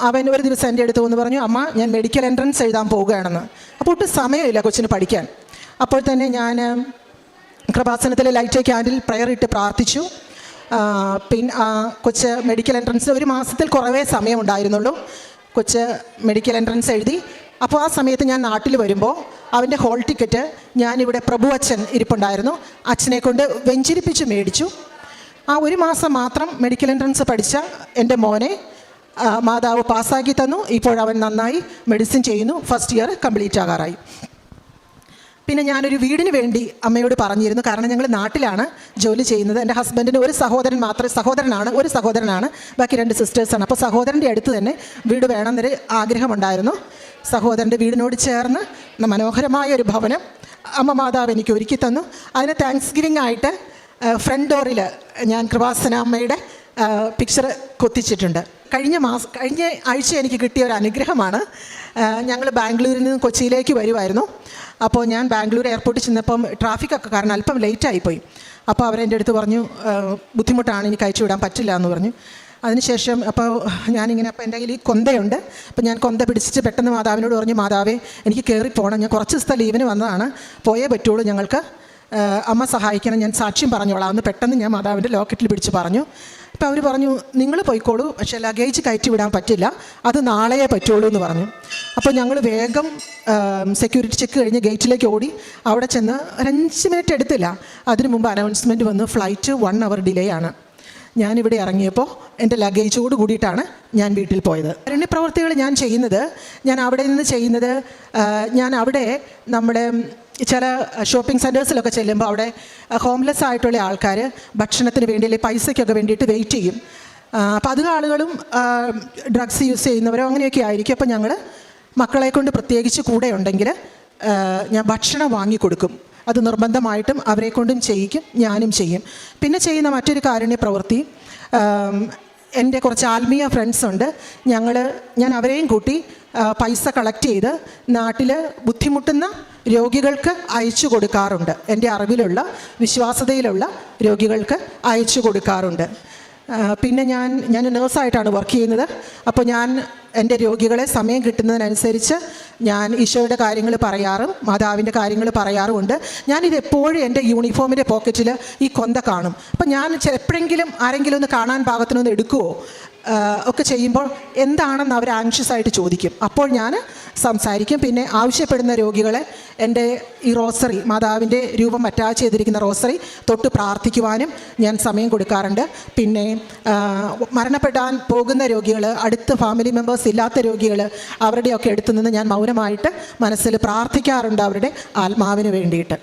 അവൻ ഒരു ദിവസം എൻ്റെ അടുത്ത് വന്ന് പറഞ്ഞു, അമ്മ ഞാൻ മെഡിക്കൽ എൻട്രൻസ് എഴുതാൻ പോവുകയാണെന്ന്. അപ്പോൾ ഒട്ടും സമയമില്ല കൊച്ചിന് പഠിക്കാൻ. അപ്പോൾ തന്നെ ഞാൻ കൃപാസനത്തിലെ ലൈറ്റ് ക്യാൻഡിൽ പ്രയർ ഇട്ട് പ്രാർത്ഥിച്ചു. കൊച്ച് മെഡിക്കൽ എൻട്രൻസ് 1 മാസത്തിൽ കുറവേ സമയം ഉണ്ടായിരുന്നുള്ളൂ. കൊച്ച് മെഡിക്കൽ എൻട്രൻസ് എഴുതി. അപ്പോൾ ആ സമയത്ത് ഞാൻ നാട്ടിൽ വരുമ്പോൾ അവൻ്റെ ഹോൾ ടിക്കറ്റ് ഞാനിവിടെ പ്രഭു അച്ഛൻ ഇരിപ്പുണ്ടായിരുന്നു, അച്ഛനെ കൊണ്ട് വെഞ്ചരിപ്പിച്ച് മേടിച്ചു. ആ 1 മാസം മാത്രം മെഡിക്കൽ എൻട്രൻസ് പഠിച്ച എൻ്റെ മോനെ മാതാവ് പാസ്സാക്കി തന്നു. ഇപ്പോഴവൻ നന്നായി മെഡിസിൻ ചെയ്യുന്നു, ഫസ്റ്റ് ഇയർ കംപ്ലീറ്റ് ആകാറായി. പിന്നെ ഞാനൊരു വീടിന് വേണ്ടി അമ്മയോട് പറഞ്ഞിരുന്നു. കാരണം ഞങ്ങൾ നാട്ടിലാണ് ജോലി ചെയ്യുന്നത്. എൻ്റെ ഹസ്ബൻഡിന് ഒരു സഹോദരനാണ്, ബാക്കി 2 സിസ്റ്റേഴ്സാണ്. അപ്പോൾ സഹോദരൻ്റെ അടുത്ത് തന്നെ വീട് വേണമെന്നൊരു ആഗ്രഹമുണ്ടായിരുന്നു. സഹോദരൻ്റെ വീടിനോട് ചേർന്ന് മനോഹരമായ ഒരു ഭവനം അമ്മ മാതാവ് എനിക്ക് ഒരുക്കി തന്നു. അതിന് താങ്ക്സ് ഗിവിംഗ് ആയിട്ട് ഫ്രണ്ട് ഡോറിൽ ഞാൻ കൃപാസന അമ്മയുടെ പിക്ചർ കൊത്തിച്ചിട്ടുണ്ട്. കഴിഞ്ഞ ആഴ്ച എനിക്ക് കിട്ടിയ ഒരു അനുഗ്രഹമാണ്. ഞങ്ങൾ ബാംഗ്ലൂരിൽ നിന്ന് കൊച്ചിയിലേക്ക് വരുമായിരുന്നു. അപ്പോൾ ഞാൻ ബാംഗ്ലൂർ എയർപോർട്ടിൽ ചെന്നപ്പം ട്രാഫിക്കൊക്കെ കാരണം അല്പം ലേറ്റായിപ്പോയി. അപ്പോൾ അവരെൻ്റെ അടുത്ത് പറഞ്ഞു, ബുദ്ധിമുട്ടാണ്, എനിക്ക് അയച്ചു വിടാൻ പറ്റില്ല എന്ന് പറഞ്ഞു. അതിനുശേഷം അപ്പോൾ എൻ്റെ കയ്യിൽ കൊന്തയുണ്ട്. അപ്പോൾ ഞാൻ കൊന്ത പിടിച്ചിട്ട് പെട്ടെന്ന് മാതാവിനോട് പറഞ്ഞു, മാതാവേ എനിക്ക് കയറിപ്പോകണം, ഞാൻ കുറച്ച് ദിവസത്തെ ലീവിന് വന്നതാണ്, പോയേ പറ്റുള്ളൂ, ഞങ്ങൾക്ക് അമ്മ സഹായിക്കണം, ഞാൻ സാക്ഷ്യം പറഞ്ഞോളാം എന്ന് പെട്ടെന്ന് ഞാൻ മാതാവിൻ്റെ ലോക്കറ്റിൽ പിടിച്ച് പറഞ്ഞു. അപ്പോൾ അവർ പറഞ്ഞു, നിങ്ങൾ പോയിക്കോളൂ, പക്ഷേ ലഗേജ് കയറ്റി വിടാൻ പറ്റില്ല, അത് നാളെയേ പറ്റുള്ളൂ എന്ന് പറഞ്ഞു. അപ്പോൾ ഞങ്ങൾ വേഗം സെക്യൂരിറ്റി ചെക്ക് കഴിഞ്ഞ് ഗേറ്റിലേക്ക് ഓടി. അവിടെ ചെന്ന് 5 മിനിറ്റ് എടുത്തില്ല. അതിനു മുമ്പ് അനൗൺസ്മെൻറ്റ് വന്നു, ഫ്ലൈറ്റ് 1 അവർ ഡിലേ ആണ്. ഞാനിവിടെ ഇറങ്ങിയപ്പോൾ എൻ്റെ ലഗേജോട് കൂടിയിട്ടാണ് ഞാൻ വീട്ടിൽ പോയത്. പ്രവൃത്തികൾ ഞാൻ അവിടെ നമ്മുടെ ചില ഷോപ്പിംഗ് സെൻറ്റേഴ്സിലൊക്കെ ചെല്ലുമ്പോൾ അവിടെ ഹോംലെസ് ആയിട്ടുള്ള ആൾക്കാർ ഭക്ഷണത്തിന് വേണ്ടി അല്ലെങ്കിൽ പൈസയ്ക്കൊക്കെ വേണ്ടിയിട്ട് വെയിറ്റ് ചെയ്യും. അപ്പോൾ അധികം ആളുകളും ഡ്രഗ്സ് യൂസ് ചെയ്യുന്നവരോ അങ്ങനെയൊക്കെ ആയിരിക്കും. അപ്പോൾ ഞങ്ങൾ മക്കളെ കൊണ്ട് പ്രത്യേകിച്ച് കൂടെ ഉണ്ടെങ്കിൽ ഞാൻ ഭക്ഷണം വാങ്ങിക്കൊടുക്കും. അത് നിർബന്ധമായിട്ടും അവരെ കൊണ്ടും ചെയ്യിക്കും, ഞാനും ചെയ്യും. പിന്നെ ചെയ്യുന്ന മറ്റൊരു കാരുണ്യ പ്രവൃത്തി, എൻ്റെ കുറച്ച് ആത്മീയ ഫ്രണ്ട്സ് ഉണ്ട്. ഞാൻ അവരെയും കൂട്ടി പൈസ കളക്ട് ചെയ്ത് നാട്ടിൽ ബുദ്ധിമുട്ടുന്ന രോഗികൾക്ക് അയച്ചു കൊടുക്കാറുണ്ട്. എൻ്റെ അറിവിലുള്ള വിശ്വാസതയിലുള്ള രോഗികൾക്ക് അയച്ചു കൊടുക്കാറുണ്ട്. പിന്നെ ഞാൻ നേഴ്സായിട്ടാണ് വർക്ക് ചെയ്യുന്നത്. അപ്പോൾ ഞാൻ എൻ്റെ രോഗികളെ സമയം കിട്ടുന്നതിനനുസരിച്ച് ഞാൻ ഈശോയുടെ കാര്യങ്ങൾ മാതാവിൻ്റെ കാര്യങ്ങൾ പറയാറുമുണ്ട്. ഞാനിത് എപ്പോഴും എൻ്റെ യൂണിഫോമിൻ്റെ പോക്കറ്റിൽ ഈ കൊന്ത കാണും. അപ്പം ഞാൻ എപ്പോഴെങ്കിലും ആരെങ്കിലും ഒന്ന് കാണാൻ പാകത്തിനൊന്ന് എടുക്കുമോ ഒക്കെ ചെയ്യുമ്പോൾ എന്താണെന്ന് അവർ ആങ്ഷ്യസ് ആയിട്ട് ചോദിക്കും. അപ്പോൾ ഞാൻ സംസാരിക്കും. പിന്നെ ആവശ്യപ്പെടുന്ന രോഗികളെ എൻ്റെ ഈ റോസറി, മാതാവിൻ്റെ രൂപം അറ്റാച്ച് ചെയ്തിരിക്കുന്ന റോസറി തൊട്ട് പ്രാർത്ഥിക്കുവാനും ഞാൻ സമയം കൊടുക്കാറുണ്ട്. പിന്നെ മരണപ്പെടാൻ പോകുന്ന രോഗികൾ, അടുത്ത് ഫാമിലി മെമ്പേഴ്സ് ഇല്ലാത്ത രോഗികൾ, അവരുടെയൊക്കെ അടുത്ത് നിന്ന് ഞാൻ മൗനമായിട്ട് മനസ്സിൽ പ്രാർത്ഥിക്കാറുണ്ട് അവരുടെ ആത്മാവിന് വേണ്ടിയിട്ട്.